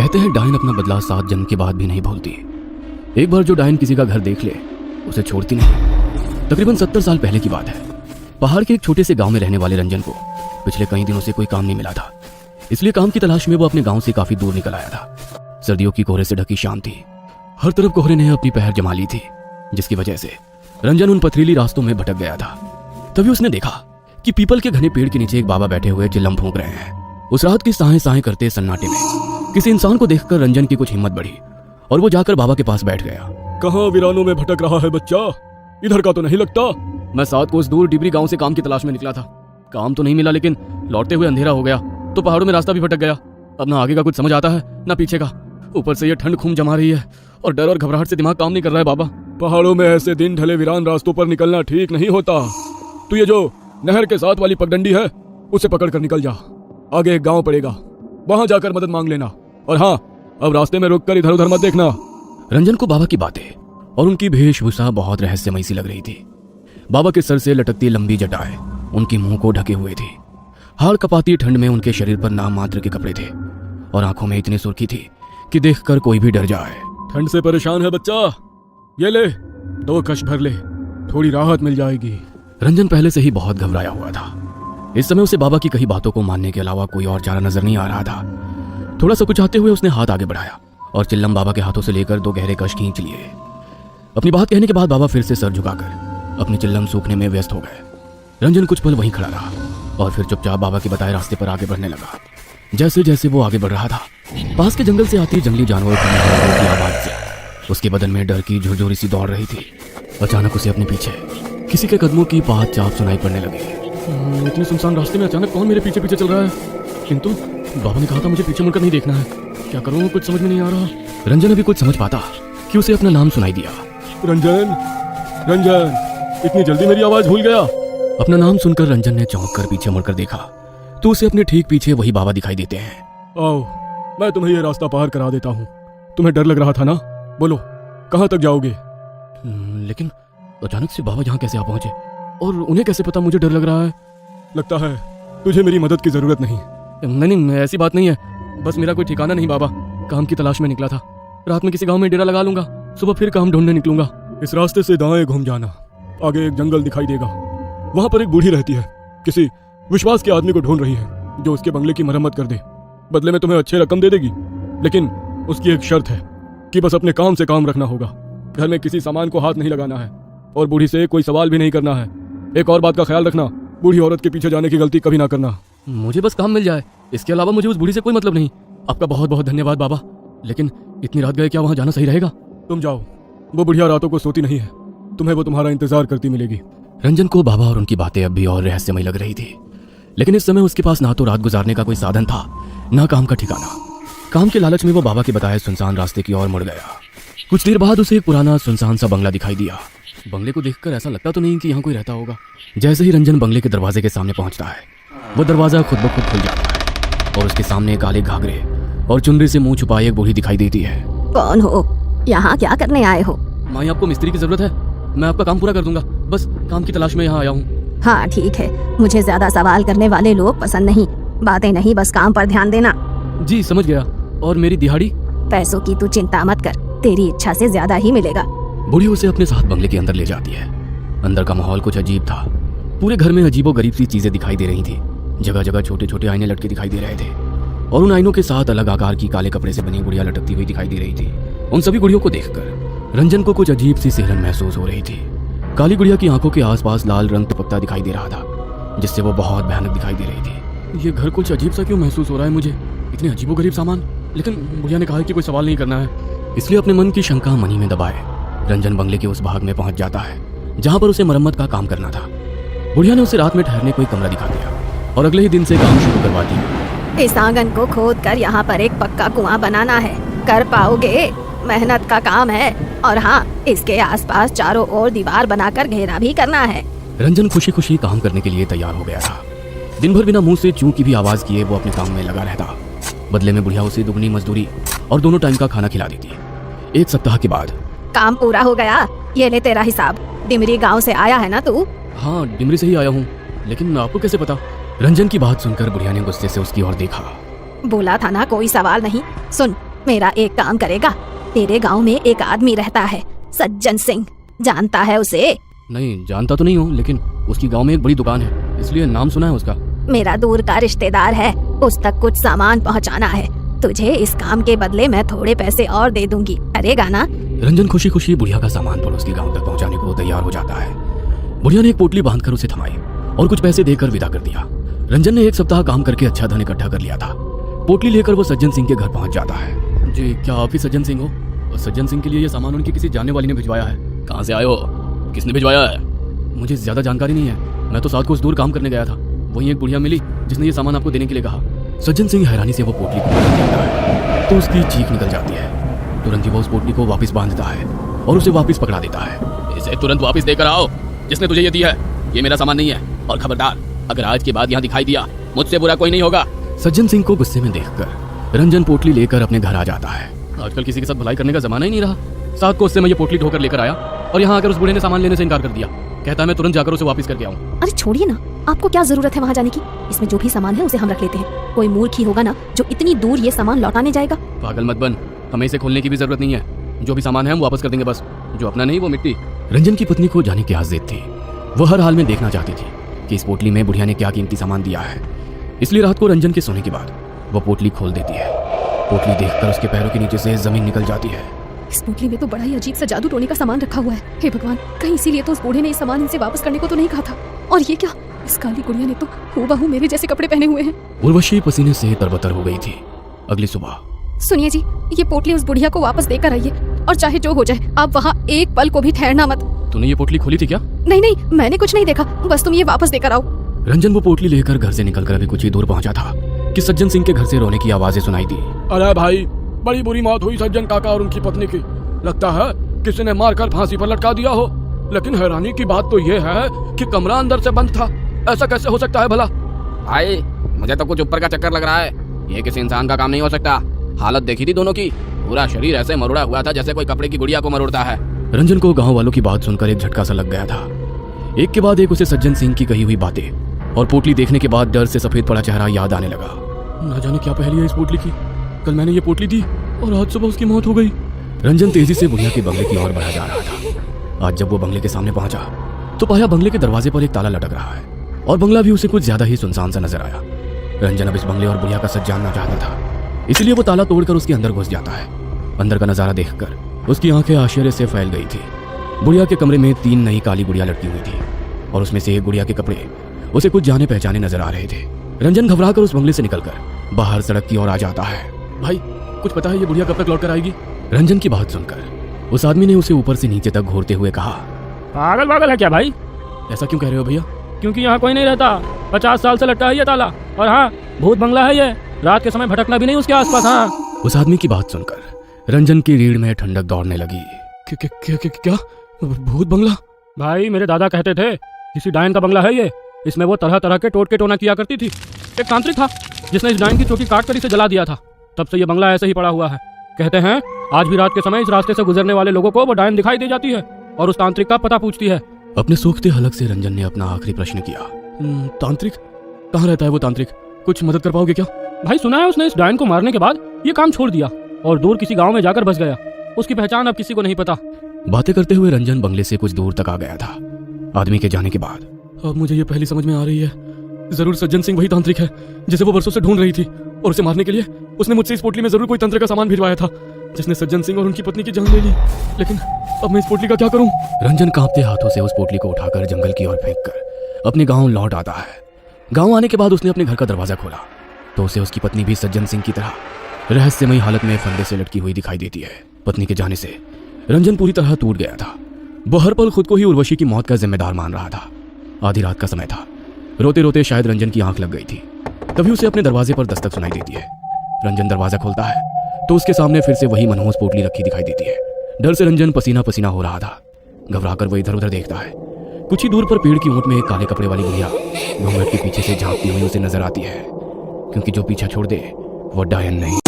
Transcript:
कहते हैं डायन अपना बदला 7 जन्म के बाद भी नहीं भूलती। एक बार जो डायन किसी का घर देख ले उसे छोड़ती नहीं। तकरीबन 70 साल पहले की बात है। पहाड़ के एक छोटे से गांव में रहने वाले रंजन को पिछले कई दिनों से कोई काम नहीं मिला था, इसलिए काम की तलाश में वो अपने गांव से काफी दूर निकल आया था। सर्दियों की कोहरे से ढकी शाम थी। हर तरफ कोहरे ने अपनी पहर जमा ली थी, जिसकी वजह से रंजन उन पथरीली रास्तों में भटक गया था। तभी उसने देखा कि पीपल के घने पेड़ के नीचे एक बाबा बैठे हुए चिल्लम फूंक रहे हैं। उस रात की साहें साहें करते सन्नाटे में किसी इंसान को देखकर रंजन की कुछ हिम्मत बढ़ी और वो जाकर बाबा के पास बैठ गया। कहाँ वीरानों में भटक रहा है बच्चा? इधर का तो नहीं लगता। मैं 7 कोस दूर डिबरी गांव से काम की तलाश में निकला था। काम तो नहीं मिला, लेकिन लौटते हुए अंधेरा हो गया तो पहाड़ों में रास्ता भी भटक गया। अब ना आगे का कुछ समझ आता है ना पीछे का। ऊपर से ये ठंड खून जमा रही है और डर और घबराहट से दिमाग काम नहीं कर रहा है बाबा। पहाड़ों में ऐसे दिन ढले वीरान रास्तों पर निकलना ठीक नहीं होता। तू ये जो नहर के साथ वाली पगडंडी है उसे पकड़ कर निकल जा। आगे एक गांव पड़ेगा, वहां जाकर मदद मांग लेना। और हाँ, अब रास्ते में रुककर इधर उधर मत देखना। रंजन को बाबा की बातें और उनकी वेशभूषा बहुत रहस्यमयी सी लग रही थी। बाबा के सर से लटकती लंबी जटाएं उनकी मुंह को ढके हुए थी। हाड़ कपाती ठंड में उनके शरीर पर नाम मात्र के कपड़े थे और आंखों में इतनी सुर्खी थी कि देखकर कोई भी डर जाए। ठंड से परेशान है बच्चा? ये ले 2 कश भर ले, थोड़ी राहत मिल जाएगी। रंजन पहले से ही बहुत घबराया हुआ था। इस समय उसे बाबा की कही बातों को मानने के अलावा कोई और चारा नजर नहीं आ रहा था। थोड़ा सा कुचाते हुए उसने हाथ आगे बढ़ाया और चिल्लम बाबा के हाथों से लेकर 2 गहरे कश खींच लिए। अपनी बात कहने के बाद बाबा फिर से सर झुकाकर अपनी चिल्लम सूखने में व्यस्त हो गए। रंजन कुछ पल वहीं खड़ा रहा और फिर चुपचाप बाबा के बताए रास्ते पर आगे बढ़ने लगा। जैसे जैसे वो आगे बढ़ रहा था, पास के जंगल से आती जंगली जानवरों की आवाज से उसके बदन में डर की झुरझुरी सी दौड़ रही थी। अचानक उसे अपने पीछे किसी के कदमों की पात चाप सुनाई पड़ने लगी। इतने सुनसान रास्ते में अचानक कौन मेरे पीछे पीछे चल रहा है? किंतु बाबा ने कहा था मुझे पीछे मुड़कर नहीं देखना है। क्या करूँ, कुछ समझ में नहीं आ रहा। रंजन अभी कुछ समझ पाता कि उसे अपना नाम सुनाई दिया। रंजन, रंजन, इतनी जल्दी मेरी आवाज भूल गया? अपना नाम सुनकर रंजन ने चौंक कर पीछे मुड़कर देखा तो उसे अपने ठीक पीछे वही बाबा दिखाई देते हैं। आओ, मैं तुम्हें ये रास्ता पार करा देता हूँ। तुम्हें डर लग रहा था ना? बोलो, कहाँ तक जाओगे? लेकिन अचानक से बाबा यहाँ कैसे आ पहुंचे और उन्हें कैसे पता मुझे डर लग रहा है? लगता है तुझे मेरी मदद की जरूरत नहीं। नहीं, ऐसी बात नहीं है। बस मेरा कोई ठिकाना नहीं बाबा। काम की तलाश में निकला था। रात में किसी गांव में डेरा लगा लूंगा, सुबह फिर काम ढूंढने निकलूंगा। इस रास्ते से दाएं घूम जाना, आगे एक जंगल दिखाई देगा। वहां पर एक बूढ़ी रहती है, किसी विश्वास के आदमी को ढूंढ रही है जो उसके बंगले की मरम्मत कर दे। बदले में तुम्हें अच्छी रकम दे देगी, लेकिन उसकी एक शर्त है कि बस अपने काम से काम रखना होगा। घर में किसी सामान को हाथ नहीं लगाना है और बूढ़ी से कोई सवाल भी नहीं करना है। एक और बात का ख्याल रखना, बूढ़ी औरत के पीछे जाने की गलती कभी ना करना। मुझे बस काम मिल जाए, इसके अलावा मुझे उस बूढ़ी से कोई मतलब नहीं। आपका बहुत बहुत धन्यवाद बाबा, लेकिन इतनी रात गए क्या वहां जाना सही रहेगा? तुम जाओ, वो बुढ़िया रातों को सोती नहीं है। तुम्हें वो तुम्हारा इंतजार करती मिलेगी। रंजन को बाबा और उनकी बातें अब भी और रहस्यमयी लग रही थी, लेकिन इस समय उसके पास ना तो रात गुजारने का कोई साधन था, ना काम का ठिकाना। काम के लालच में वो बाबा के बताए सुनसान रास्ते की ओर मुड़ गया। कुछ देर बाद उसे एक पुराना सुनसान सा बंगला दिखाई दिया। बंगले को देखकर ऐसा लगता तो नहीं कि यहाँ कोई रहता होगा। जैसे ही रंजन बंगले के दरवाजे के सामने पहुंचता है, वो दरवाजा खुद ब खुद खुल जाता है और उसके सामने काले घाघरे और चुनरी से मुंह छुपाए एक बूढ़ी दिखाई देती है। कौन हो? यहाँ क्या करने आए हो? माई, आपको मिस्त्री की जरूरत है? मैं आपका काम पूरा कर दूंगा, बस काम की तलाश में यहाँ आया हूँ। हाँ ठीक है, मुझे ज्यादा सवाल करने वाले लोग पसंद नहीं। बातें नहीं, बस काम पर ध्यान देना। जी समझ गया। और मेरी दिहाड़ी? पैसों की तू चिंता मत कर, तेरी इच्छा से ज्यादा ही मिलेगा। बूढ़ी उसे अपने साथ बंगले के अंदर ले जाती है। अंदर का माहौल कुछ अजीब था। पूरे घर में अजीबो गरीब सी चीजें दिखाई दे रही थी। जगह जगह छोटे छोटे आईने लटके दिखाई दे रहे थे और उन आईनों के साथ अलग आकार की काले कपड़े से बनी गुड़िया लटकती हुई दिखाई दे रही थी। उन सभी गुड़ियों को देखकर रंजन को कुछ अजीब सी सिहरन महसूस हो रही थी। काली गुड़िया की आंखों के आसपास लाल रंग टपकता दिखाई दे रहा था, जिससे वो बहुत भयानक दिखाई दे रही थी। ये घर कुछ अजीब सा क्यों महसूस हो रहा है मुझे? इतने अजीबो गरीब सामान, लेकिन बुढ़िया ने कहा है कि कोई सवाल नहीं करना है। इसलिए अपने मन की शंका मनी में दबाए रंजन बंगले के उस भाग में पहुंच जाता है जहां पर उसे मरम्मत का काम करना था। बुढ़िया ने उसे रात में ठहरने कोई कमरा दिखा दिया और अगले ही दिन से काम शुरू करवा दी। इस आंगन को खोद कर यहाँ पर एक पक्का कुआं बनाना है। कर पाओगे? मेहनत का काम है। और हाँ, इसके आसपास चारों ओर दीवार बनाकर घेरा भी करना है। रंजन खुशी खुशी काम करने के लिए तैयार हो गया था। दिन भर बिना मुंह से चूं की भी आवाज किए वो अपने काम में लगा रहता। बदले में बुढ़िया उसे दुगनी मजदूरी और दोनों टाइम का खाना खिला देती। 1 सप्ताह के बाद काम पूरा हो गया, ये ले तेरा हिसाब। डिमरी गांव से आया है ना तू? हाँ, डिमरी से ही आया हूँ, लेकिन आपको कैसे पता? रंजन की बात सुनकर बुढ़िया ने गुस्से से उसकी ओर देखा। बोला था ना कोई सवाल नहीं। सुन, मेरा एक काम करेगा। तेरे गांव में एक आदमी रहता है, सज्जन सिंह, जानता है उसे? नहीं, जानता तो नहीं हूँ, लेकिन उसकी गांव में एक बड़ी दुकान है, इसलिए नाम सुना है उसका। मेरा दूर का रिश्तेदार है, उस तक कुछ सामान पहुंचाना है। तुझे इस काम के बदले मैं थोड़े पैसे और दे दूंगी, करेगा ना? रंजन खुशी खुशी बुढ़िया का सामान पड़ोस गांव तक पहुंचाने को तैयार हो जाता है। बुढ़िया ने एक पोटली बांधकर उसे थमाई और कुछ पैसे देकर विदा कर दिया। रंजन ने एक सप्ताह काम करके अच्छा धन इकट्ठा कर लिया था। पोटली लेकर वो सज्जन सिंह के घर पहुंच जाता है। जी, क्या आप ही सज्जन सिंह हो? और सज्जन सिंह के लिए ये सामान उनकी किसी जानने वाली ने भिजवाया है। कहाँ से आए हो? किसने भिजवाया है? मुझे ज्यादा जानकारी नहीं है, मैं तो 7 कोस दूर काम करने गया था। वहीं एक बुढ़िया मिली जिसने ये सामान आपको देने के लिए कहा। सज्जन सिंह हैरानी से वो पोटली को देखता है तो उसकी चीख निकल जाती है। तुरंत ही वो उस पोटली को वापस बांधता है और उसे वापस पकड़ा देता है। इसे तुरंत वापस देकर आओ, जिसने तुझे ये दिया है। ये मेरा सामान नहीं है, और खबरदार, अगर आज के बाद यहाँ दिखाई दिया, मुझसे बुरा कोई नहीं होगा। सज्जन सिंह को गुस्से में देखकर रंजन पोटली लेकर अपने घर आ जाता है। आजकल किसी के साथ भलाई करने का जमाना ही नहीं रहा। 7 कोस से मैं ये पोटली ढोकर लेकर आया और यहाँ आकर उस बूढ़े ने सामान लेने से इनकार कर दिया। कहता है मैं तुरंत जाकर उसे वापस करके आऊँ। अरे छोड़िए ना, आपको क्या जरूरत है वहाँ जाने की? इसमें जो भी सामान है उसे हम रख लेते हैं। कोई मूर्ख ही होगा ना जो इतनी दूर ये सामान लौटाने जाएगा। पागल मत बन, हमें इसे खोलने की भी जरूरत नहीं है। जो भी सामान है हम वापस कर देंगे, बस। जो अपना नहीं वो मिट्टी। रंजन की पत्नी को जाने की आज़िद थी। वो हर हाल में देखना चाहती थी कि इस पोटली में बुढ़िया ने क्या कीमती सामान दिया है। इसलिए रात को रंजन के सोने के बाद वो पोटली खोल देती है। पोटली देखकर उसके पैरों के नीचे से जमीन निकल जाती है। इस पोटली में तो बड़ा ही अजीब सा जादू टोने का सामान रखा हुआ है। हे भगवान, कहीं इसीलिए तो उस बूढ़े ने इस सामान इनसे वापस करने को तो नहीं कहा था। और ये क्या, इस काली गुड़िया ने तो हूबहू मेरे जैसे कपड़े पहने हुए हैं। उर्वशी पसीने से तरबतर हो गई थी। अगली सुबह, सुनिए जी, ये पोटली उस बुढ़िया को वापस देकर आइए, और चाहे जो हो जाए आप वहाँ एक पल को भी ठहरना मत। तूने ये पोटली खोली थी क्या? नहीं नहीं, मैंने कुछ नहीं देखा, बस तुम ये वापस देकर आओ। रंजन वो पोटली लेकर घर से निकलकर अभी कुछ ही दूर पहुंचा था कि सज्जन सिंह के घर से रोने की आवाजें सुनाई दी। अरे भाई, बड़ी बुरी मौत हुई सज्जन काका और उनकी पत्नी की। लगता है किसी ने मारकर फांसी पर लटका दिया हो। लेकिन हैरानी की बात तो ये है कि कमरा अंदर से बंद था। ऐसा कैसे हो सकता है भला? भाई, मुझे तो कुछ ऊपर का चक्कर लग रहा है। ये किसी इंसान का काम नहीं हो सकता। हालत देखी थी दोनों की, पूरा शरीर ऐसे मरोड़ा हुआ था जैसे कोई कपड़े की गुड़िया को मरोड़ता है। रंजन को गांव वालों की बात सुनकर एक झटका सा लग गया था। एक के बाद एक उसे सज्जन सिंह की कही हुई बातें और पोटली देखने के बाद डर से सफेद पड़ा चेहरा याद आने लगा। ना जाने क्या पहली है इस पोटली की। कल मैंने ये पोटली दी और आज सुबह उसकी मौत हो गई। रंजन तेजी से बुढ़िया के बंगले की ओर बढ़ा जा रहा था। आज जब वो बंगले के सामने पहुंचा तो पाया बंगले के दरवाजे पर एक ताला लटक रहा है और बंगला भी उसे कुछ ज्यादा ही सुनसान सा नजर आया। रंजन अब इस बंगले और बुढ़िया का सच जानना चाहता था, इसलिए वो ताला तोड़कर उसके अंदर घुस जाता है। अंदर का नजारा देखकर उसकी आंखें आश्चर्य से फैल गई थी। बुढ़िया के कमरे में 3 नई काली गुड़िया लटकी हुई थी और उसमें से एक गुड़िया के कपड़े उसे कुछ जाने पहचाने नजर आ रहे थे। रंजन घबराकर उस बंगले से निकलकर बाहर सड़क की ओर आ जाता है। भाई, कुछ पता है ये बुढ़िया कब तक लौट कर आएगी? रंजन की बात सुनकर उस आदमी ने उसे ऊपर से नीचे तक घूरते हुए कहा, पागल पागल है क्या भाई? ऐसा क्यों कह रहे हो भैया? क्योंकि यहाँ कोई नहीं रहता। 50 साल से लटका है ये ताला। और हाँ, भूत बंगला है ये। रात के समय भटकना भी नहीं उसके आसपास। हाँ, उस आदमी की बात सुनकर रंजन की रीढ़ में ठंडक दौड़ने लगी। क्या भूत बंगला? भाई, मेरे दादा कहते थे किसी डायन का बंगला है ये। इसमें वो तरह तरह के टोटके टोना किया करती थी। एक तांत्रिक था जिसने इस डायन की चोटी काट कर इसे जला दिया था। तब से ये बंगला ऐसे ही पड़ा हुआ है। कहते हैं आज भी रात के समय इस रास्ते से गुजरने वाले लोगों को वो डायन दिखाई दे जाती है और उस तांत्रिक का पता पूछती है। अपने सूखते हलक से रंजन ने अपना आखिरी प्रश्न किया। तांत्रिक? कहाँ रहता है वो तांत्रिक? कुछ मदद कर पाओगे क्या? भाई, सुना है उसने इस डायन को मारने के बाद ये काम छोड़ दिया और दूर किसी गाँव में जाकर बस गया। उसकी पहचान अब किसी को नहीं पता। बातें करते हुए रंजन बंगले से कुछ दूर तक आ गया था। आदमी के जाने के बाद अब मुझे ये पहली समझ में आ रही है। जरूर सज्जन सिंह वही तांत्रिक है जिसे वो बरसों से ढूंढ रही थी, और उसे मारने के लिए उसने मुझसे इस पोटली में जरूर कोई तंत्र का सामान भिजवाया था जिसने सज्जन सिंह और उनकी पत्नी की जान ले ली। लेकिन अब मैं इस पोटली का क्या करूं? रंजन कांपते हाथों से उस पोटली को उठाकर जंगल की ओर फेंककर अपने गांव लौट आता है। गांव आने के बाद उसने अपने घर का दरवाजा खोला तो उसे उसकी पत्नी भी सज्जन सिंह की तरह रहस्यमयी हालत में फंदे से लटकी हुई दिखाई देती है। पत्नी के जाने से रंजन पूरी तरह टूट गया था। वो हर पल खुद को ही उर्वशी की मौत का जिम्मेदार मान रहा था। आधी रात का समय था। रोते रोते शायद रंजन की आंख लग गई थी। तभी उसे अपने दरवाजे पर दस्तक सुनाई देती है। रंजन दरवाजा खोलता है तो उसके सामने फिर से वही मनहूस पोटली रखी दिखाई देती है। डर से रंजन पसीना पसीना हो रहा था। घबराकर वो इधर उधर देखता है। कुछ ही दूर पर पेड़ की ऊंट में एक काले कपड़े वाली गुड़िया घूंघट के पीछे से झांकती हुई उसे नजर आती है, क्योंकि जो पीछा छोड़ दे वो डायन नहीं